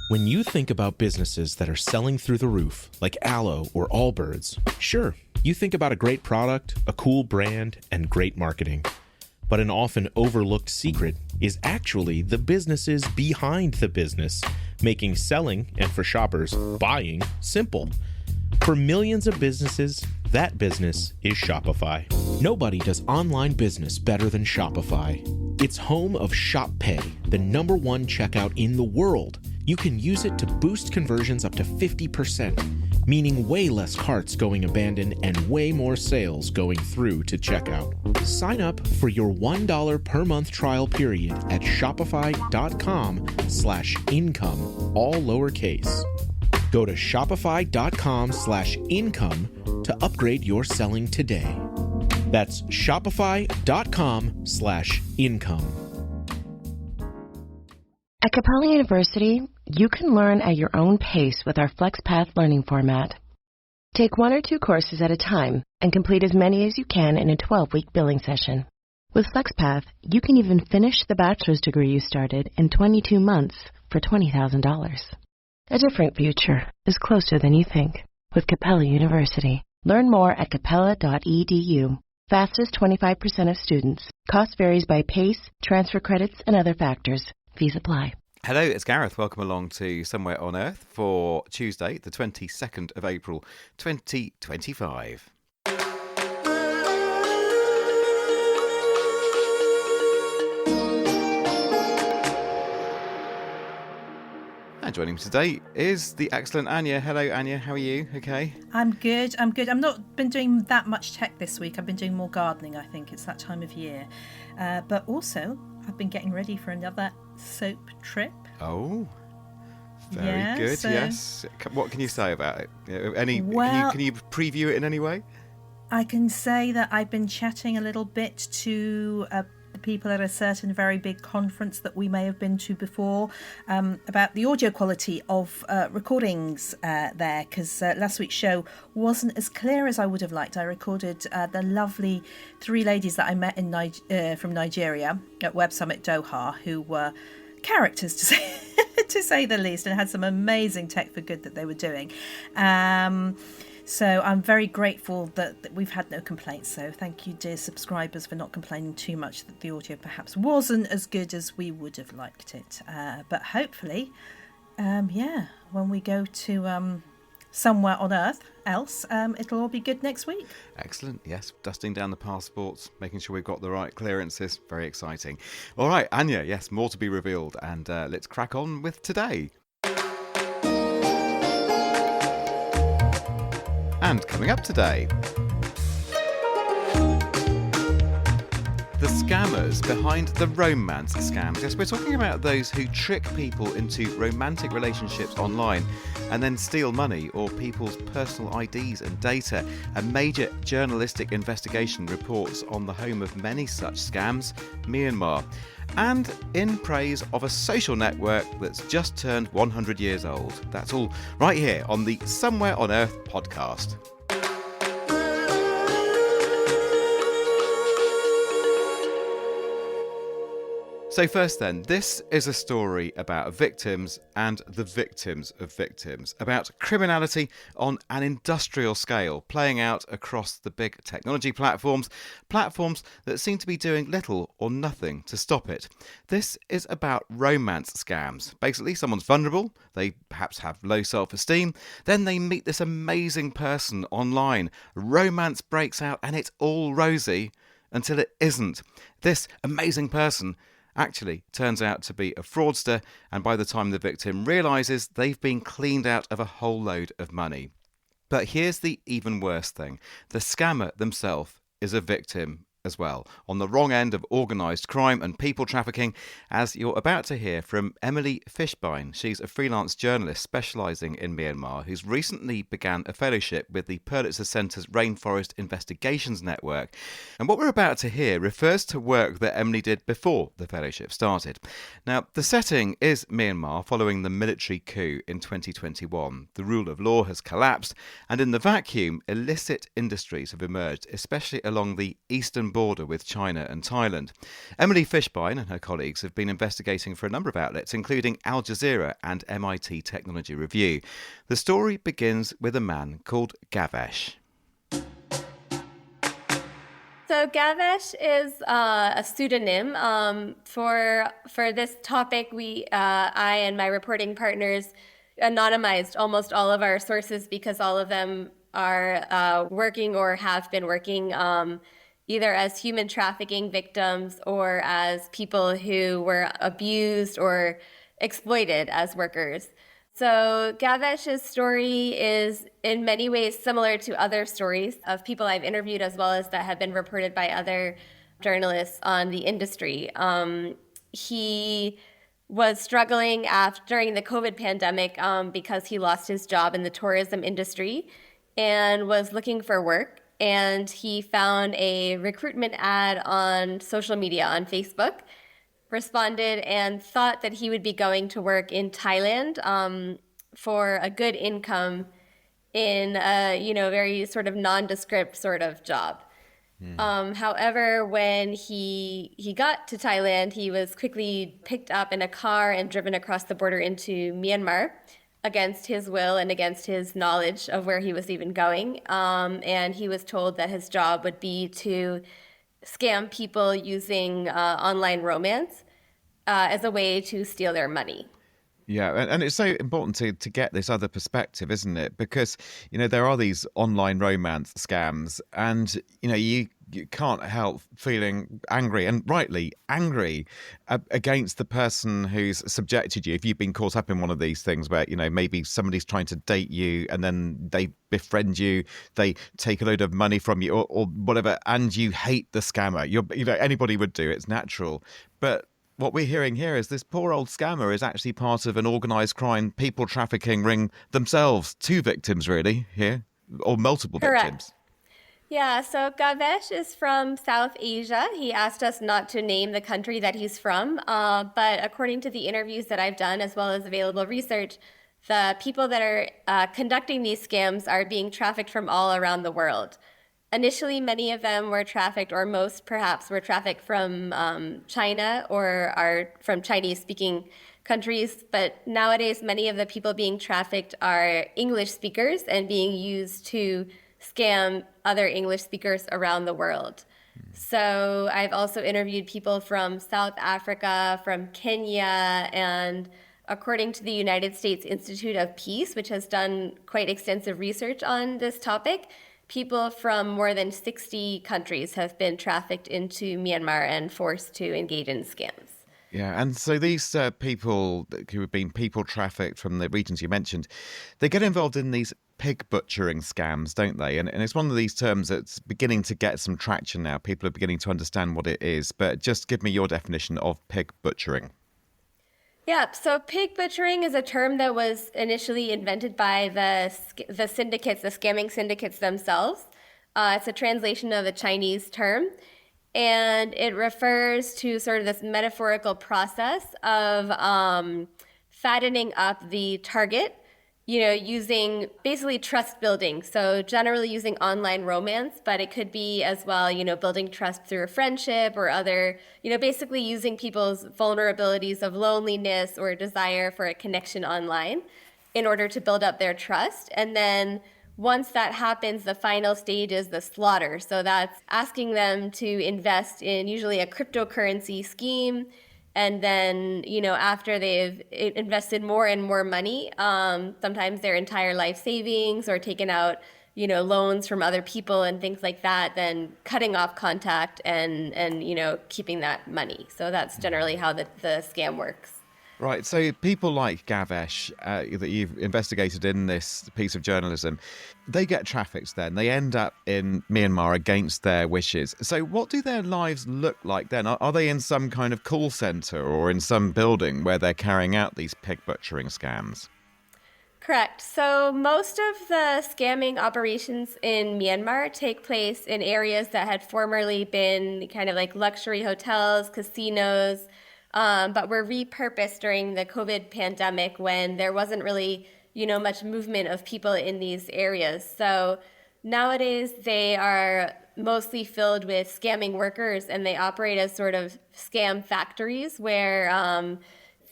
When you think about businesses that are selling through the roof, like Aloe or Allbirds, sure, you think about a great product, a cool brand, and great marketing. But an often overlooked secret is actually the businesses behind the business, making selling, and for shoppers, buying, simple. For millions of businesses, that business is Shopify. Nobody does online business better than Shopify. It's home of Shop Pay, the #1 checkout in the world. You can use it to boost conversions up to 50%, meaning way less carts going abandoned and way more sales going through to checkout. Sign up for your $1 per month trial period at shopify.com/income, all lowercase. Go to shopify.com/income to upgrade your selling today. That's shopify.com/income. At Capella University, you can learn at your own pace with our FlexPath learning format. Take 1 or 2 courses at a time and complete as many as you can in a 12-week billing session. With FlexPath, you can even finish the bachelor's degree you started in 22 months for $20,000. A different future is closer than you think with Capella University. Learn more at capella.edu. Fastest 25% of students. Cost varies by pace, transfer credits, and other factors. Fees apply. Hello, it's Gareth. Welcome along to Somewhere on Earth for Tuesday, the 22nd of April, 2025. And joining me today is the excellent Anya. Hello, Anya. How are you? Okay? I'm good. I've not been doing that much tech this week. I've been doing more gardening, I think. It's that time of year. But also, I've been getting ready for another soap trip. Oh, very good. So, yes. What can you say about it? Can you preview it in any way? I can say that I've been chatting a little bit to people at a certain very big conference that we may have been to before about the audio quality of recordings there, because last week's show wasn't as clear as I would have liked. I recorded the lovely 3 ladies that I met from Nigeria at Web Summit Doha, who were characters to say the least, and had some amazing tech for good that they were doing. So I'm very grateful that we've had no complaints. So thank you, dear subscribers, for not complaining too much that the audio perhaps wasn't as good as we would have liked it. But hopefully, when we go to Somewhere on Earth else, it'll all be good next week. Excellent. Yes, dusting down the passports, making sure we've got the right clearances. Very exciting. All right, Anya, yes, more to be revealed. And let's crack on with today. And coming up today, the scammers behind the romance scams. Yes, we're talking about those who trick people into romantic relationships online and then steal money or people's personal IDs and data. A major journalistic investigation reports on the home of many such scams, Myanmar, and in praise of a social network that's just turned 100 years old. That's all right here on the Somewhere on Earth podcast. So first then, this is a story about victims and the victims of victims, about criminality on an industrial scale playing out across the big technology platforms that seem to be doing little or nothing to stop it. This is about romance scams. Basically, someone's vulnerable, they perhaps have low self-esteem, then they meet this amazing person online, romance breaks out and it's all rosy until it isn't. This amazing person actually turns out to be a fraudster, and by the time the victim realises, they've been cleaned out of a whole load of money. But here's the even worse thing. The scammer themselves is a victim as well, on the wrong end of organised crime and people trafficking, as you're about to hear from Emily Fishbein. She's a freelance journalist specialising in Myanmar who's recently began a fellowship with the Pulitzer Centre's Rainforest Investigations Network. And what we're about to hear refers to work that Emily did before the fellowship started. Now, the setting is Myanmar following the military coup in 2021. The rule of law has collapsed, and in the vacuum, illicit industries have emerged, especially along the eastern border with China and Thailand. Emily Fishbein and her colleagues have been investigating for a number of outlets, including Al Jazeera and MIT Technology Review. The story begins with a man called Gavesh. So Gavesh is a pseudonym. For this topic, I and my reporting partners anonymized almost all of our sources because all of them are working or have been working either as human trafficking victims or as people who were abused or exploited as workers. So Gavesh's story is in many ways similar to other stories of people I've interviewed as well as that have been reported by other journalists on the industry. He was struggling during the COVID pandemic because he lost his job in the tourism industry and was looking for work. And he found a recruitment ad on social media on Facebook, responded and thought that he would be going to work in Thailand for a good income in a very sort of nondescript sort of job. However, when he got to Thailand, he was quickly picked up in a car and driven across the border into Myanmar against his will and against his knowledge of where he was even going. And he was told that his job would be to scam people using online romance as a way to steal their money. Yeah, and it's so important to get this other perspective, isn't it? Because, there are these online romance scams and, you can't help feeling angry, and rightly angry, against the person who's subjected you. If you've been caught up in one of these things where, maybe somebody's trying to date you and then they befriend you, they take a load of money from you or whatever, and you hate the scammer. Anybody would do, it's natural. But what we're hearing here is this poor old scammer is actually part of an organised crime, people trafficking ring themselves. Two victims, really, here, or multiple Correct. Victims. Yeah, so Gavesh is from South Asia. He asked us not to name the country that he's from, but according to the interviews that I've done, as well as available research, the people that are conducting these scams are being trafficked from all around the world. Initially, many of them were trafficked, or most perhaps were trafficked from China or are from Chinese-speaking countries. But nowadays, many of the people being trafficked are English speakers and being used to scam other English speakers around the world. So I've also interviewed people from South Africa, from Kenya, and according to the United States Institute of Peace, which has done quite extensive research on this topic, people from more than 60 countries have been trafficked into Myanmar and forced to engage in scams. Yeah, and so these people who have been people trafficked from the regions you mentioned, they get involved in these pig butchering scams, don't they? And it's one of these terms that's beginning to get some traction now. People are beginning to understand what it is. But just give me your definition of pig butchering. Yeah, so pig butchering is a term that was initially invented by the syndicates, the scamming syndicates themselves. It's a translation of a Chinese term, and it refers to sort of this metaphorical process of fattening up the target, using basically trust building. So generally using online romance, but it could be as well, building trust through a friendship or other, basically using people's vulnerabilities of loneliness or desire for a connection online in order to build up their trust. And then once that happens, the final stage is the slaughter. So that's asking them to invest in usually a cryptocurrency scheme. And then, after they've invested more and more money, sometimes their entire life savings or taken out, loans from other people and things like that, then cutting off contact and keeping that money. So that's generally how the scam works. Right, so people like Gavesh that you've investigated in this piece of journalism, they get trafficked then. They end up in Myanmar against their wishes. So what do their lives look like then? Are they in some kind of call centre or in some building where they're carrying out these pig butchering scams? Correct. So most of the scamming operations in Myanmar take place in areas that had formerly been kind of like luxury hotels, casinos, but were repurposed during the COVID pandemic when there wasn't really, much movement of people in these areas. So nowadays they are mostly filled with scamming workers, and they operate as sort of scam factories where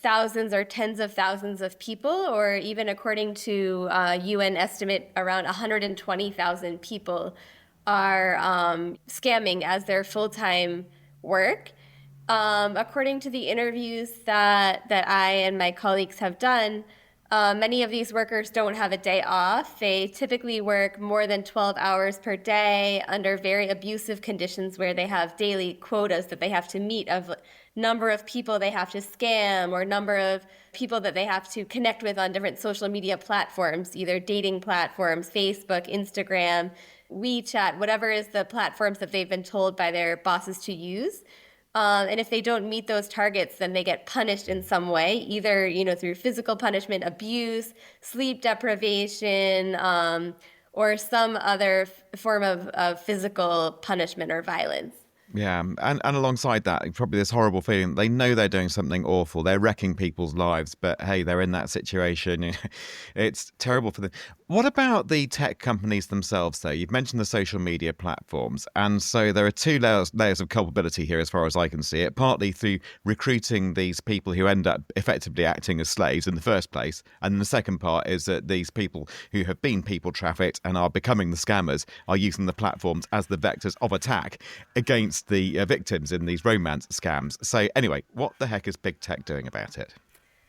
thousands or tens of thousands of people, or even according to UN estimate, around 120,000 people are scamming as their full-time work. According to the interviews that I and my colleagues have done, many of these workers don't have a day off. They typically work more than 12 hours per day under very abusive conditions where they have daily quotas that they have to meet of number of people they have to scam or number of people that they have to connect with on different social media platforms, either dating platforms, Facebook, Instagram, WeChat, whatever is the platforms that they've been told by their bosses to use. And if they don't meet those targets, then they get punished in some way, either, through physical punishment, abuse, sleep deprivation, or some other form of physical punishment or violence. Yeah, and alongside that, probably this horrible feeling, they know they're doing something awful. They're wrecking people's lives, but hey, they're in that situation. It's terrible for them. What about the tech companies themselves, though? You've mentioned the social media platforms. And so there are two layers of culpability here, as far as I can see it, partly through recruiting these people who end up effectively acting as slaves in the first place. And the second part is that these people who have been people trafficked and are becoming the scammers are using the platforms as the vectors of attack against the victims in these romance scams. So anyway, what the heck is big tech doing about it?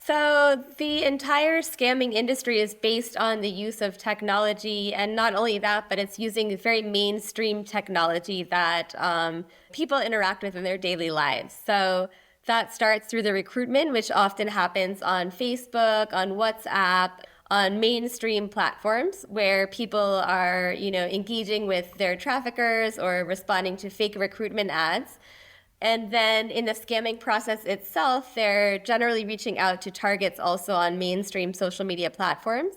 So the entire scamming industry is based on the use of technology, and not only that, but it's using very mainstream technology that people interact with in their daily lives. So that starts through the recruitment, which often happens on Facebook, on WhatsApp, on mainstream platforms where people are, engaging with their traffickers or responding to fake recruitment ads. And then in the scamming process itself, they're generally reaching out to targets also on mainstream social media platforms,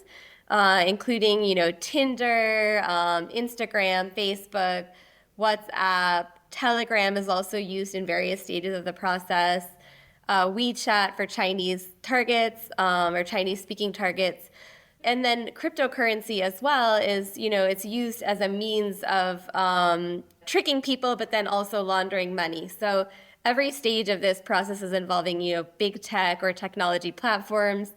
including, Tinder, Instagram, Facebook, WhatsApp. Telegram is also used in various stages of the process. WeChat for Chinese targets or Chinese-speaking targets. And then cryptocurrency as well is, it's used as a means of tricking people, but then also laundering money. So every stage of this process is involving, big tech or technology platforms.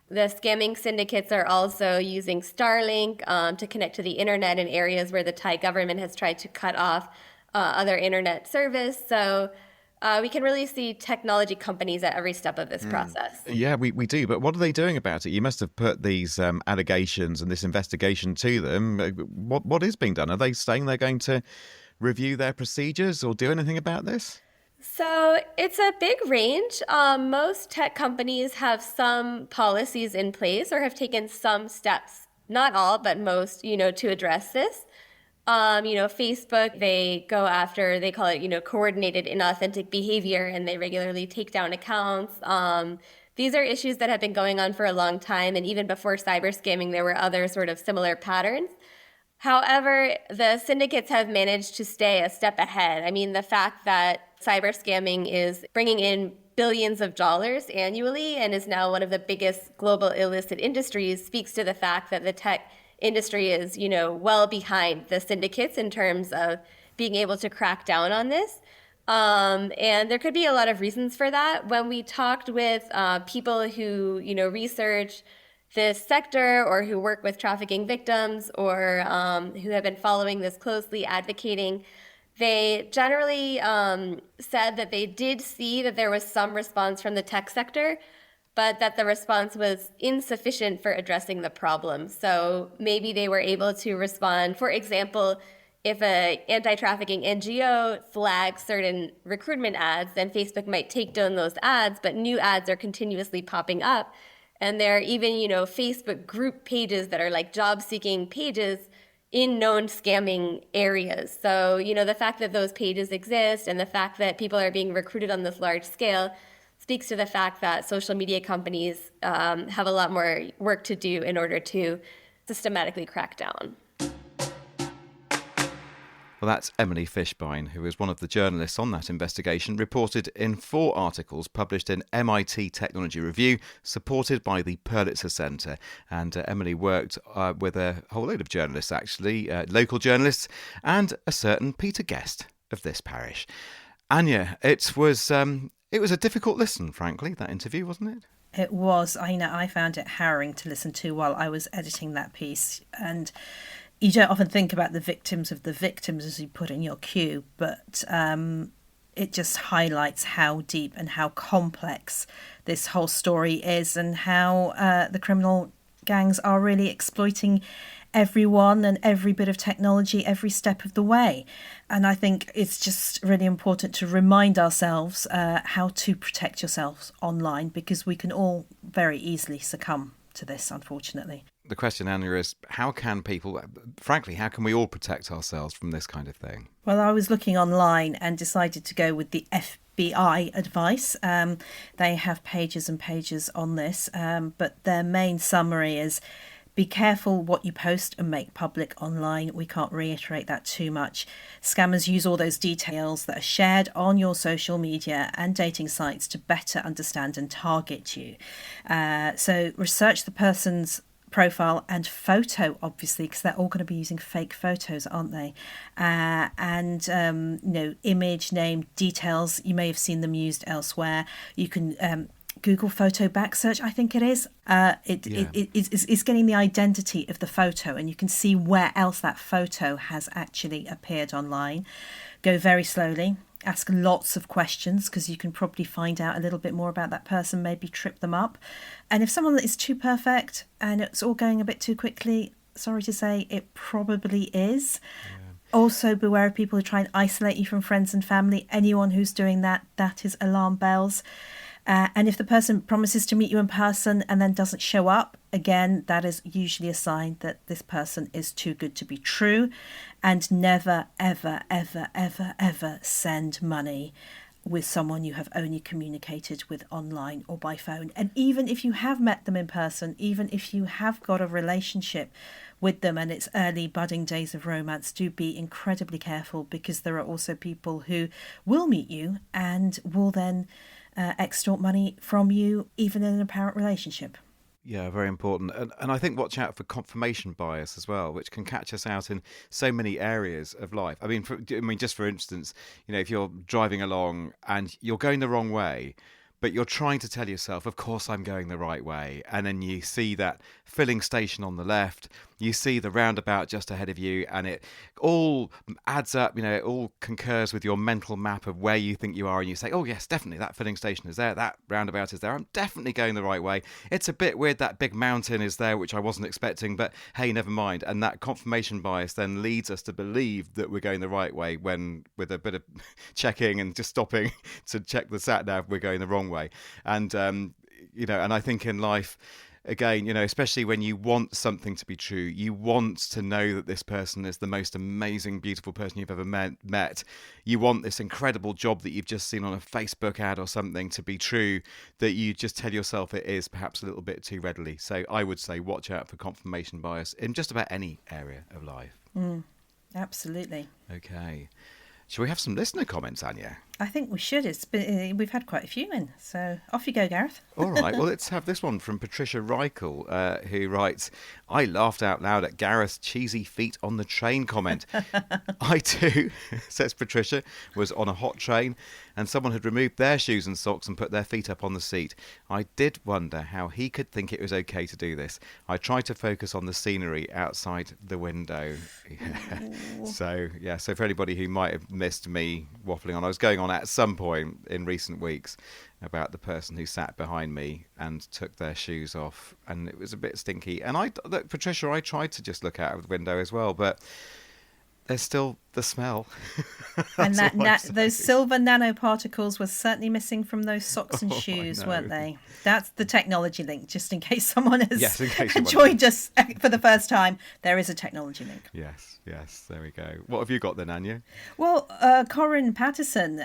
The scamming syndicates are also using Starlink to connect to the internet in areas where the Thai government has tried to cut off other internet service. So we can really see technology companies at every step of this process. Yeah, we do. But what are they doing about it? You must have put these allegations and this investigation to them. What is being done? Are they saying they're going to review their procedures or do anything about this? So it's a big range. Most tech companies have some policies in place or have taken some steps, not all, but most, to address this. Facebook, they go after, they call it, coordinated inauthentic behavior, and they regularly take down accounts. These are issues that have been going on for a long time. And even before cyber scamming, there were other sort of similar patterns. However, the syndicates have managed to stay a step ahead. I mean, the fact that cyber scamming is bringing in billions of dollars annually and is now one of the biggest global illicit industries speaks to the fact that the tech industry is, well behind the syndicates in terms of being able to crack down on this. And there could be a lot of reasons for that. When we talked with people who, research this sector or who work with trafficking victims or who have been following this closely, advocating, they generally said that they did see that there was some response from the tech sector, but that the response was insufficient for addressing the problem. So maybe they were able to respond. For example, if an anti-trafficking NGO flags certain recruitment ads, then Facebook might take down those ads, but new ads are continuously popping up. And there are even, Facebook group pages that are like job-seeking pages in known scamming areas. So, the fact that those pages exist and the fact that people are being recruited on this large scale speaks to the fact that social media companies have a lot more work to do in order to systematically crack down. Well, that's Emily Fishbein, who is one of the journalists on that investigation, reported in 4 articles published in MIT Technology Review, supported by the Pulitzer Centre. And Emily worked with a whole load of journalists, actually, local journalists, and a certain Peter Guest of this parish. Anya, it was a difficult listen, frankly, that interview, wasn't it? It was. I found it harrowing to listen to while I was editing that piece. And you don't often think about the victims of the victims, as you put in your queue, but it just highlights how deep and how complex this whole story is, and how the criminal gangs are really exploiting everyone and every bit of technology every step of the way. And I think it's just really important to remind ourselves how to protect yourselves online, because we can all very easily succumb to this, unfortunately. The question, Anya, is how can we all protect ourselves from this kind of thing? Well, I was looking online and decided to go with the FBI advice. They have pages and pages on this, but their main summary is: be careful what you post and make public online. We can't reiterate that too much. Scammers use all those details that are shared on your social media and dating sites to better understand and target you. So research the person's profile and photo, obviously, because they're all going to be using fake photos, aren't they? Image, name, details. You may have seen them used elsewhere. You can Google photo back search, I think it is. It's getting the identity of the photo, and you can see where else that photo has actually appeared online. Go very slowly. Ask lots of questions, because you can probably find out a little bit more about that person, maybe trip them up. And if someone is too perfect and it's all going a bit too quickly, sorry to say, it probably is. Yeah. Also, beware of people who try and isolate you from friends and family. Anyone who's doing that is alarm bells. And if the person promises to meet you in person and then doesn't show up, again, that is usually a sign that this person is too good to be true. And never, ever, ever, ever, ever send money with someone you have only communicated with online or by phone. And even if you have met them in person, even if you have got a relationship with them and it's early budding days of romance, do be incredibly careful, because there are also people who will meet you and will then extort money from you, even in an apparent relationship. Yeah, very important. And I think watch out for confirmation bias as well, which can catch us out in so many areas of life. I mean, just for instance, if you're driving along and you're going the wrong way, but you're trying to tell yourself, of course I'm going the right way. And then you see that filling station on the left, you see the roundabout just ahead of you, and it all adds up, it all concurs with your mental map of where you think you are. And you say, oh yes, definitely that filling station is there, that roundabout is there, I'm definitely going the right way. It's a bit weird that big mountain is there, which I wasn't expecting, but hey, never mind. And that confirmation bias then leads us to believe that we're going the right way, when with a bit of checking and just stopping to check the sat nav, we're going the wrong way. And and I think in life, again, especially when you want something to be true, you want to know that this person is the most amazing, beautiful person you've ever met. You want this incredible job that you've just seen on a Facebook ad or something to be true, that you just tell yourself it is, perhaps a little bit too readily. So I would say watch out for confirmation bias in just about any area of life. Absolutely. Okay. Shall we have some listener comments, Anya? I think we should. We've had quite a few in, so off you go, Gareth. All right, well, let's have this one from Patricia Reichel, who writes, I laughed out loud at Gareth's cheesy feet on the train comment. I too, says Patricia, was on a hot train and someone had removed their shoes and socks and put their feet up on the seat. I did wonder how he could think it was okay to do this. I tried to focus on the scenery outside the window. So for anybody who might have missed me waffling on, I was going on at some point in recent weeks about the person who sat behind me and took their shoes off, and it was a bit stinky. And look, Patricia, I tried to just look out of the window as well, but there's still the smell. And those silver nanoparticles were certainly missing from those socks and shoes, weren't they? That's the technology link, just in case someone has joined us for the first time. There is a technology link. Yes, there we go. What have you got then, Anya? Well, Corinne Patterson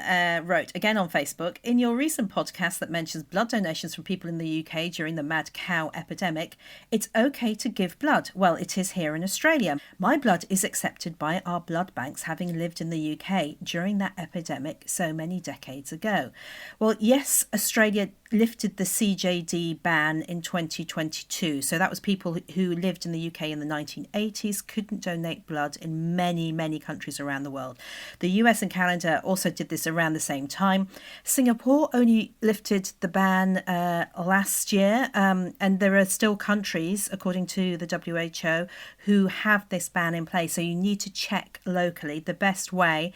wrote, again on Facebook, in your recent podcast that mentions blood donations from people in the UK during the mad cow epidemic, it's okay to give blood. Well, it is here in Australia. My blood is accepted by are blood banks, having lived in the UK during that epidemic so many decades ago? Well, yes, Australia lifted the CJD ban in 2022. So that was people who lived in the UK in the 1980s, couldn't donate blood in many, many countries around the world. The US and Canada also did this around the same time. Singapore only lifted the ban last year, and there are still countries, according to the WHO, who have this ban in place. So you need to check locally. The best way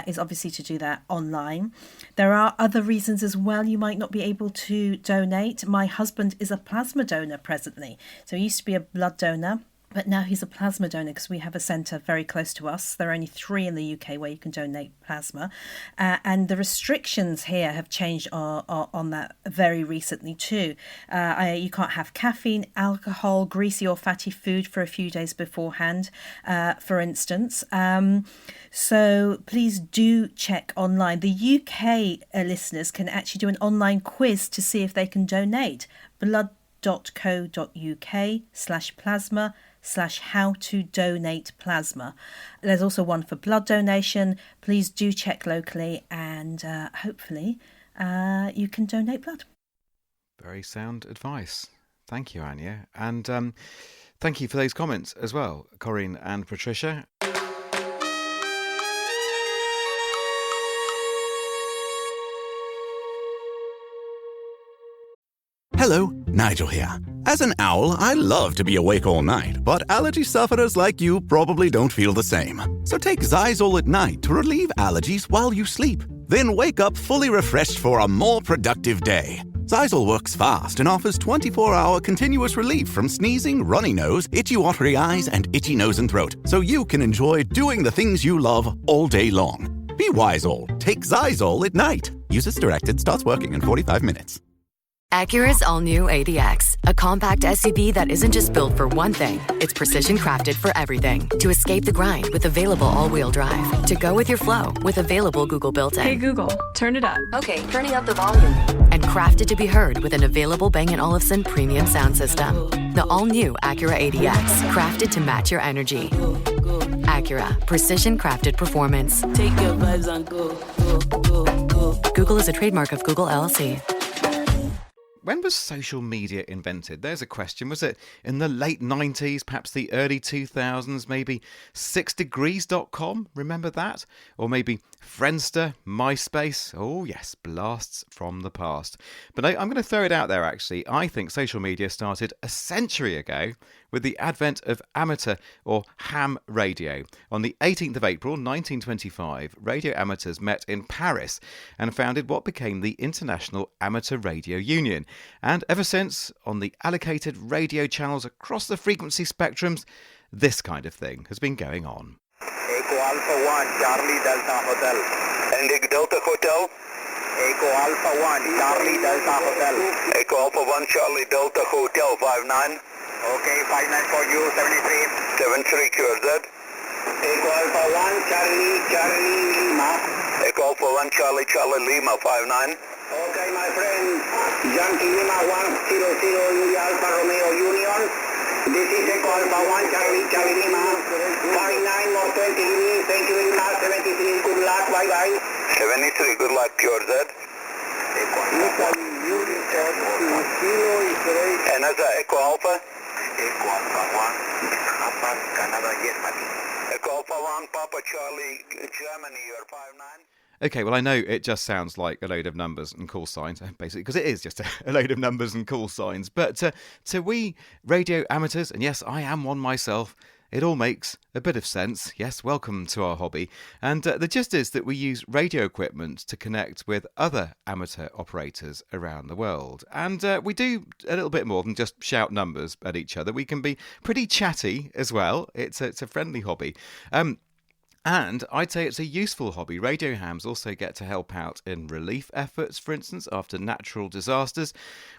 is obviously to do that online. There are other reasons as well you might not be able to donate. My husband is a plasma donor presently. So he used to be a blood donor, but now he's a plasma donor because we have a centre very close to us. There are only 3 in the UK where you can donate plasma. And the restrictions here have changed on that very recently too. You can't have caffeine, alcohol, greasy or fatty food for a few days beforehand, for instance. So please do check online. The UK listeners can actually do an online quiz to see if they can donate. blood.co.uk/plasma/how to donate plasma. There's also one for blood donation. Please do check locally and hopefully you can donate blood. Very sound advice. Thank you, Anya. And thank you for those comments as well, Corinne and Patricia. Hello, Nigel here. As an owl, I love to be awake all night, but allergy sufferers like you probably don't feel the same. So take Xyzal at night to relieve allergies while you sleep. Then wake up fully refreshed for a more productive day. Xyzal works fast and offers 24-hour continuous relief from sneezing, runny nose, itchy watery eyes, and itchy nose and throat, so you can enjoy doing the things you love all day long. Be wise all. Take Xyzal at night. Use as directed. Starts working in 45 minutes. Acura's all-new ADX, a compact SUV that isn't just built for one thing, it's precision-crafted for everything. To escape the grind with available all-wheel drive. To go with your flow with available Google built-in. Hey Google, turn it up. Okay, turning up the volume. And crafted to be heard with an available Bang & Olufsen premium sound system. The all-new Acura ADX, crafted to match your energy. Acura, precision-crafted performance. Take your vibes and go. Google is a trademark of Google LLC. When was social media invented? There's a question. Was it in the late 90s, perhaps the early 2000s, maybe 6degrees.com? Remember that? Or maybe Friendster, MySpace? Oh yes, blasts from the past. But I'm going to throw it out there actually. I think social media started a century ago with the advent of amateur or ham radio. On the 18th of April 1925, radio amateurs met in Paris and founded what became the International Amateur Radio Union. And ever since, on the allocated radio channels across the frequency spectrums, this kind of thing has been going on. Echo Alpha 1, Charlie Delta Hotel. Indig Delta Hotel. Echo Alpha 1, Charlie Delta Hotel. Echo Alpha 1, Charlie Delta Hotel 59. Okay, 59 for you, 73. 73 QRZ. Echo Alpha 1, Charlie Lima. Echo Alpha 1, Charlie Lima 59. Okay, my friend, Yankee Lima 100 India Alpha Romeo Union. This is Echo Alpha 1, Charlie Lima. 59 more 20 degrees, thank you very much, 73, good luck, bye-bye. 73, good luck, pure Z. And as Echo Alpha? Echo Alpha 1, Papa Canada, Germany. Echo Alpha 1, Papa Charlie, Germany, you're 59. Okay, well, I know it just sounds like a load of numbers and call signs, basically, because it is just a load of numbers and call signs. But to we radio amateurs, and yes, I am one myself, it all makes a bit of sense. Yes, welcome to our hobby. And the gist is that we use radio equipment to connect with other amateur operators around the world. And we do a little bit more than just shout numbers at each other. We can be pretty chatty as well. It's a friendly hobby. And I'd say it's a useful hobby. Radio hams also get to help out in relief efforts, for instance, after natural disasters.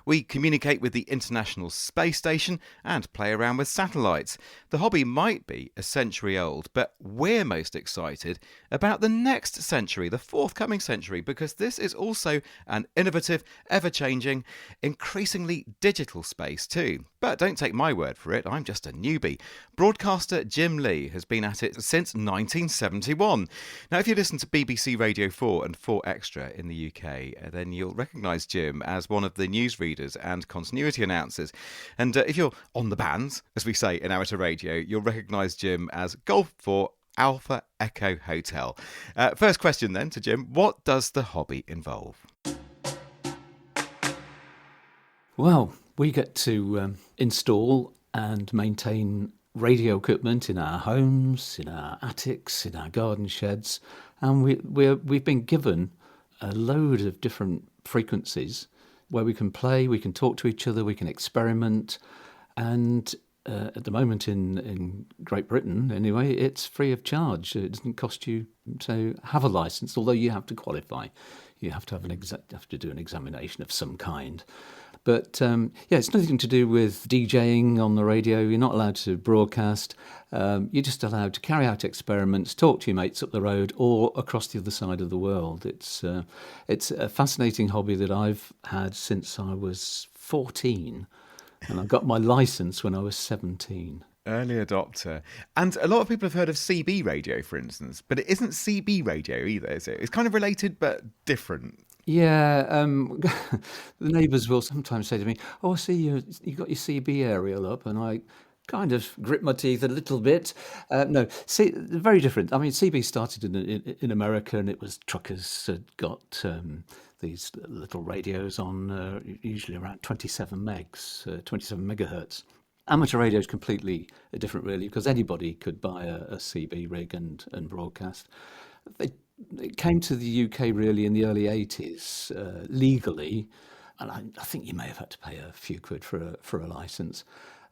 We communicate with the International Space Station and play around with satellites. The hobby might be a century old, but we're most excited about the next century, the forthcoming century, because this is also an innovative, ever-changing, increasingly digital space too. But don't take my word for it, I'm just a newbie. Broadcaster Jim Lee has been at it since 1971. Now, if you listen to BBC Radio 4 and 4 Extra in the UK, then you'll recognise Jim as one of the newsreaders and continuity announcers. And if you're on the bands, as we say in amateur radio, you'll recognise Jim as Golf 4 Alpha Echo Hotel. First question then to Jim, what does the hobby involve? Well, we get to install and maintain radio equipment in our homes, in our attics, in our garden sheds, and we've been given a load of different frequencies where we can play, we can talk to each other, we can experiment, and at the moment in Great Britain, anyway, it's free of charge. It doesn't cost you to have a license, although you have to qualify. You have to have to do an examination of some kind. But it's nothing to do with DJing on the radio. You're not allowed to broadcast. You're just allowed to carry out experiments, talk to your mates up the road or across the other side of the world. It's a fascinating hobby that I've had since I was 14, and I got my license when I was 17. Early adopter. And a lot of people have heard of CB radio, for instance, but it isn't CB radio either, is it? It's kind of related but different. Yeah, the neighbours will sometimes say to me, "Oh, I see you got your CB aerial up," and I kind of grit my teeth a little bit. No, see, very different. I mean, CB started in America, and it was truckers had got these little radios on usually around 27 megahertz. Amateur radio is completely different, really, because anybody could buy a CB rig and broadcast. It came to the UK really in the early 80s legally, and I think you may have had to pay a few quid for a license,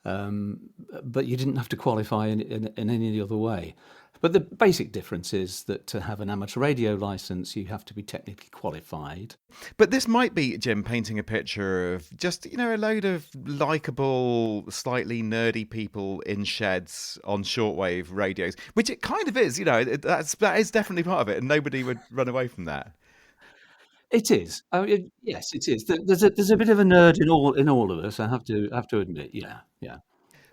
but you didn't have to qualify in any other way. But the basic difference is that to have an amateur radio license, you have to be technically qualified. But this might be, Jim, painting a picture of just, a load of likeable, slightly nerdy people in sheds on shortwave radios, which it kind of is, that is definitely part of it, and nobody would run away from that. It is. Yes, it is. There's a bit of a nerd in all of us, I have to admit, yeah.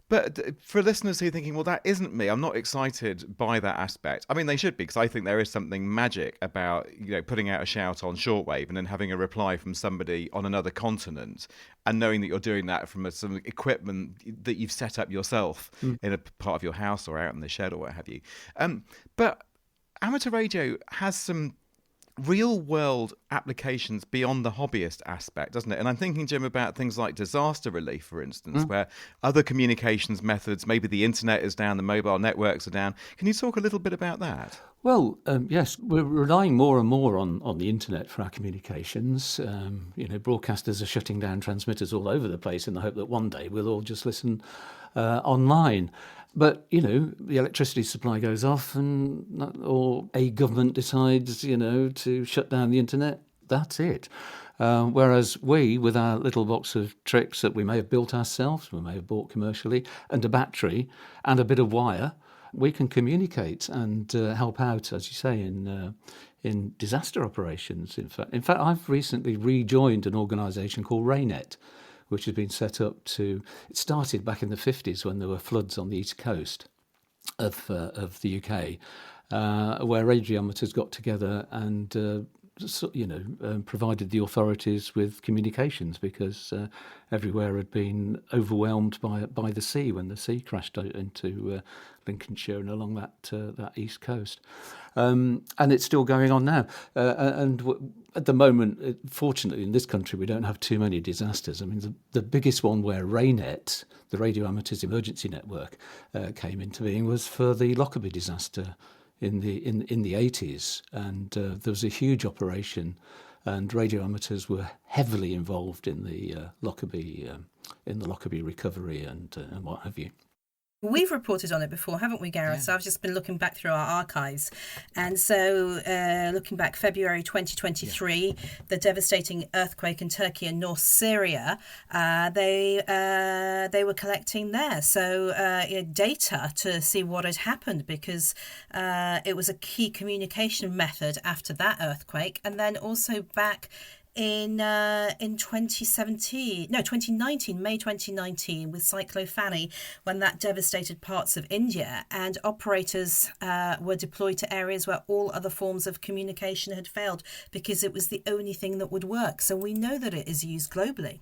But for listeners who are thinking, well, that isn't me, I'm not excited by that aspect. I mean, they should be, because I think there is something magic about, putting out a shout on shortwave and then having a reply from somebody on another continent and knowing that you're doing that from some equipment that you've set up yourself in a part of your house or out in the shed or what have you. But amateur radio has some real world applications beyond the hobbyist aspect, doesn't it? And I'm thinking, Jim, about things like disaster relief, for instance, where other communications methods, maybe the internet is down, the mobile networks are down. Can you talk a little bit about that? Well, yes, we're relying more and more on the internet for our communications. Broadcasters are shutting down transmitters all over the place in the hope that one day we'll all just listen online. But, the electricity supply goes off or a government decides, to shut down the internet. That's it. Whereas we, with our little box of tricks that we may have built ourselves, we may have bought commercially, and a battery and a bit of wire, we can communicate and help out, as you say, in disaster operations. In fact, I've recently rejoined an organisation called Rainet, which has been set up it started back in the 50s when there were floods on the east coast of the UK, where radiometers got together and provided the authorities with communications because everywhere had been overwhelmed by the sea when the sea crashed into Lincolnshire and along that east coast. And it's still going on now. At the moment, fortunately, in this country, we don't have too many disasters. I mean, the biggest one where Rainet, the Radio Amateurs Emergency Network, came into being was for the Lockerbie disaster in the 80s, and there was a huge operation, and radio amateurs were heavily involved in the Lockerbie recovery and what have you. We've reported on it before, haven't we, Gareth? Yeah. So I've just been looking back through our archives. And so looking back February 2023, the devastating earthquake in Turkey and North Syria, they were collecting there. So data to see what had happened, because it was a key communication method after that earthquake. And then also back in 2019, May 2019, with Cyclone Fani, when that devastated parts of India, and operators were deployed to areas where all other forms of communication had failed, because it was the only thing that would work. So we know that it is used globally.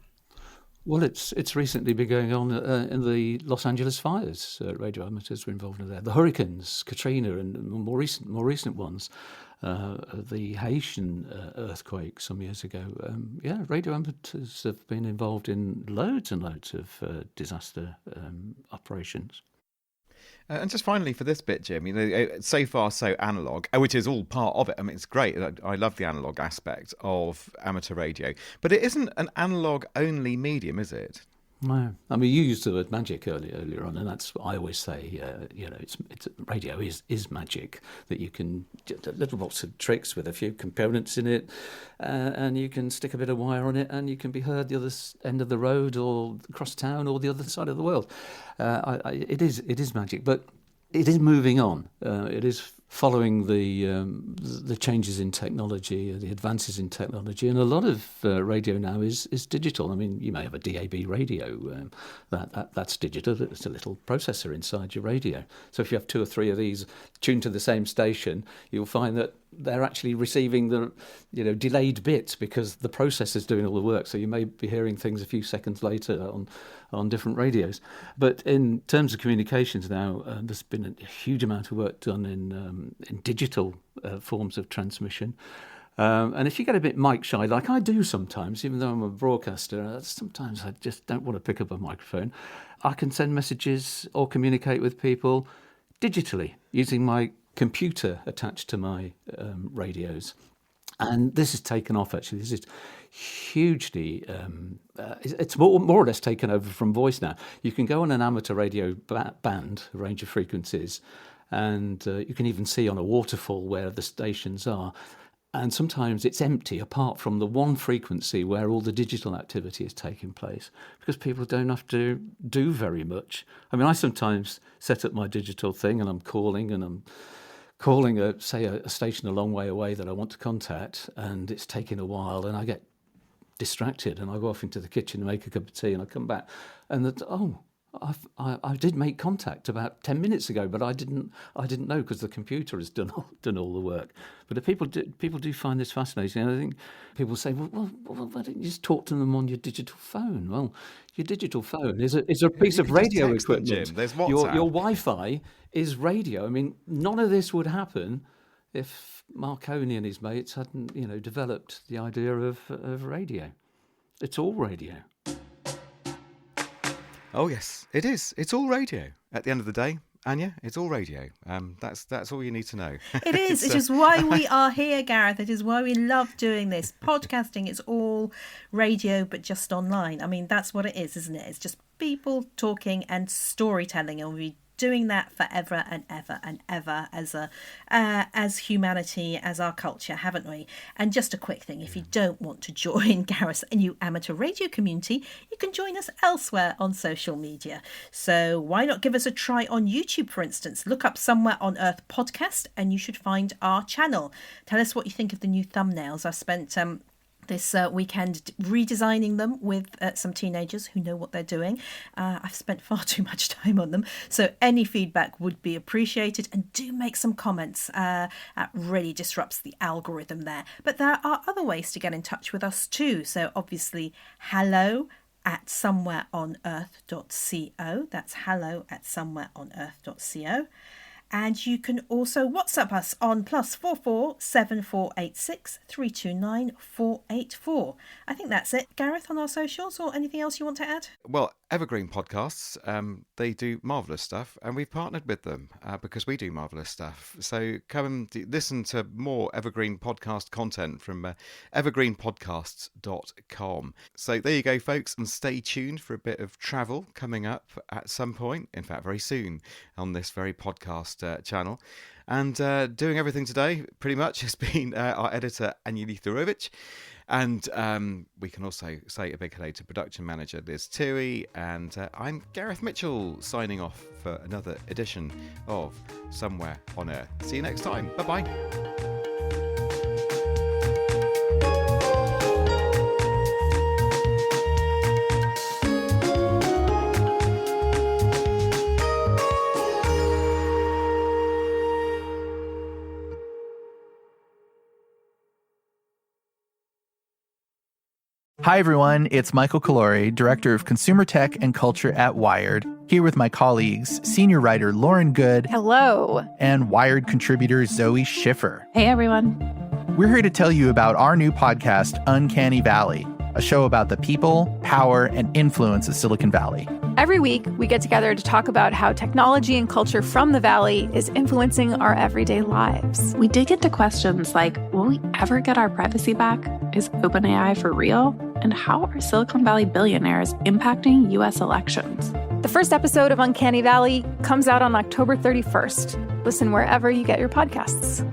Well, it's recently been going on in the Los Angeles fires. Radio amateurs were involved in there. The hurricanes, Katrina, and more recent ones. The Haitian earthquake some years ago. Radio amateurs have been involved in loads and loads of disaster operations. And just finally for this bit, Jim, so far so analogue, which is all part of it. I mean, it's great. I love the analogue aspect of amateur radio, but it isn't an analogue only medium, is it? No, I mean, you used the word magic earlier on, and that's what I always say. It's radio is magic, that you can little box of tricks with a few components in it, and you can stick a bit of wire on it, and you can be heard the other end of the road, or across town, or the other side of the world. It is magic, but it is moving on. It is following the changes in technology, the advances in technology, and a lot of radio now is digital. I mean, you may have a DAB radio, that's digital. It's a little processor inside your radio. So if you have two or three of these tuned to the same station, you'll find that they're actually receiving the delayed bits, because the processor's doing all the work. So you may be hearing things a few seconds later on different radios. But in terms of communications now, there's been a huge amount of work done in digital forms of transmission. And if you get a bit mic shy, like I do sometimes, even though I'm a broadcaster, sometimes I just don't want to pick up a microphone. I can send messages or communicate with people digitally using my computer attached to my radios. And this has taken off, actually. This is hugely, it's more or less taken over from voice now. You can go on an amateur radio band, a range of frequencies, and you can even see on a waterfall where the stations are. And sometimes it's empty apart from the one frequency where all the digital activity is taking place, because people don't have to do very much. I mean, I sometimes set up my digital thing and I'm calling a station a long way away that I want to contact, and it's taking a while, and I get distracted and I go off into the kitchen and make a cup of tea, and I come back and I did make contact about 10 minutes ago, but I didn't know, because the computer has done all the work. But people do find this fascinating. And I think people say, well, why don't you just talk to them on your digital phone? Well, your digital phone is a piece of radio equipment. Jim. There's WhatsApp. Your Wi-Fi is radio. I mean, none of this would happen if Marconi and his mates hadn't, developed the idea of radio. It's all radio. Oh yes, it is. It's all radio. At the end of the day, Anya, it's all radio. That's all you need to know. It is. It is why we are here, Gareth. It is why we love doing this. Podcasting is all radio, but just online. I mean, that's what it is, isn't it? It's just people talking and storytelling, and we doing that forever and ever and ever as humanity, as our culture, haven't we? And just a quick thing, if you don't want to join Gareth's new amateur radio community, you can join us elsewhere on social media. So why not give us a try on YouTube, for instance? Look up Somewhere on Earth podcast and you should find our channel. Tell us what you think of the new thumbnails. I've spent this weekend redesigning them with some teenagers who know what they're doing. I've spent far too much time on them, so any feedback would be appreciated, and do make some comments. That really disrupts the algorithm there. But there are other ways to get in touch with us too. So obviously, hello@somewhereonearth.co. That's hello@somewhereonearth.co. And you can also WhatsApp us on +44 7486 329 484. I think that's it. Gareth, on our socials, or anything else you want to add? Well, Evergreen Podcasts, they do marvellous stuff, and we've partnered with them because we do marvellous stuff. So come and listen to more Evergreen Podcast content from evergreenpodcasts.com. So there you go, folks, and stay tuned for a bit of travel coming up at some point, in fact, very soon, on this very podcast channel. And doing everything today, pretty much, has been our editor, Anieli Thurovic. And we can also say a big hello to production manager Liz Toohey. And I'm Gareth Mitchell, signing off for another edition of Somewhere on Earth. See you next time. Bye-bye. Hi, everyone. It's Michael Calore, Director of Consumer Tech and Culture at Wired, here with my colleagues, senior writer Lauren Good. Hello. And Wired contributor Zoe Schiffer. Hey, everyone. We're here to tell you about our new podcast, Uncanny Valley, a show about the people, power, and influence of Silicon Valley. Every week, we get together to talk about how technology and culture from the Valley is influencing our everyday lives. We dig into questions like, will we ever get our privacy back? Is OpenAI for real? And how are Silicon Valley billionaires impacting U.S. elections? The first episode of Uncanny Valley comes out on October 31st. Listen wherever you get your podcasts.